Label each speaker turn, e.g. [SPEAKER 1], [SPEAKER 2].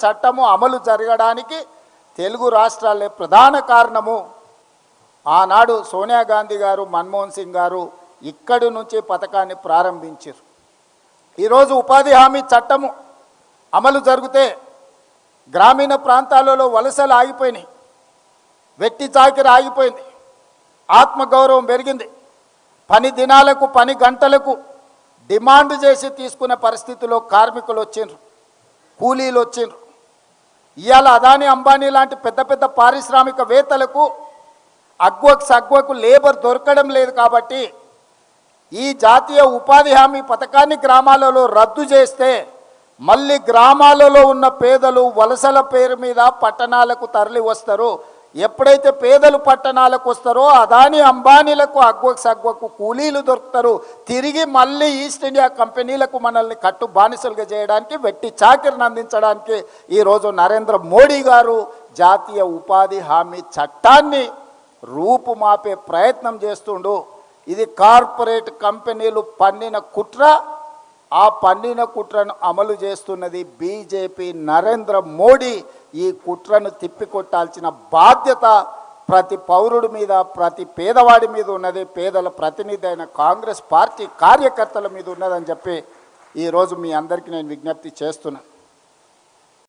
[SPEAKER 1] చట్టము అమలు జరగడానికి తెలుగు రాష్ట్రాలే ప్రధాన కారణము. ఆనాడు సోనియా గాంధీ గారు, మన్మోహన్ సింగ్ గారు ఇక్కడి నుంచి పథకాన్ని ప్రారంభించారు. ఈరోజు ఉపాధి హామీ చట్టము అమలు జరిగితే గ్రామీణ ప్రాంతాలలో వలసలు ఆగిపోయినాయి, వెట్టి చాకిరి ఆగిపోయింది, ఆత్మగౌరవం పెరిగింది. పని దినాలకు, పని గంటలకు డిమాండ్ చేసి తీసుకునే పరిస్థితిలో కార్మికులు వచ్చిండ్రు, కూలీలు వచ్చిండ్రు. ఇవాళ అదానీ, అంబానీ లాంటి పెద్ద పెద్ద పారిశ్రామికవేత్తలకు సగ్వకు లేబర్ దొరకడం లేదు. కాబట్టి ఈ జాతీయ ఉపాధి హామీ పథకాన్ని గ్రామాలలో రద్దు చేస్తే మళ్ళీ గ్రామాలలో ఉన్న పేదలు వలసల పేరు మీద పట్టణాలకు తరలి వస్తారు. ఎప్పుడైతే పేదలు పట్టణాలకు వస్తారో అదానీ, అంబానీలకు సగ్వకు కూలీలు దొరుకుతారు. తిరిగి మళ్ళీ ఈస్ట్ ఇండియా కంపెనీలకు మనల్ని కట్టు బానిసలుగా చేయడానికి, వెట్టి చాకిరిని అందించడానికి ఈరోజు నరేంద్ర మోడీ గారు జాతీయ ఉపాధి హామీ చట్టాన్ని రూపుమాపే ప్రయత్నం చేస్తుండు. ఇది కార్పొరేట్ కంపెనీలు పన్నిన కుట్ర. ఆ పన్నిన కుట్రను అమలు చేస్తున్నది బీజేపీ, నరేంద్ర మోడీ. ఈ కుట్రను తిప్పికొట్టాల్సిన బాధ్యత ప్రతి పౌరుడి మీద, ప్రతి పేదవాడి మీద ఉన్నది. పేదల ప్రతినిధి అయిన కాంగ్రెస్ పార్టీ కార్యకర్తల మీద ఉన్నదని చెప్పి ఈరోజు మీ అందరికీ నేను విజ్ఞప్తి చేస్తున్నాను.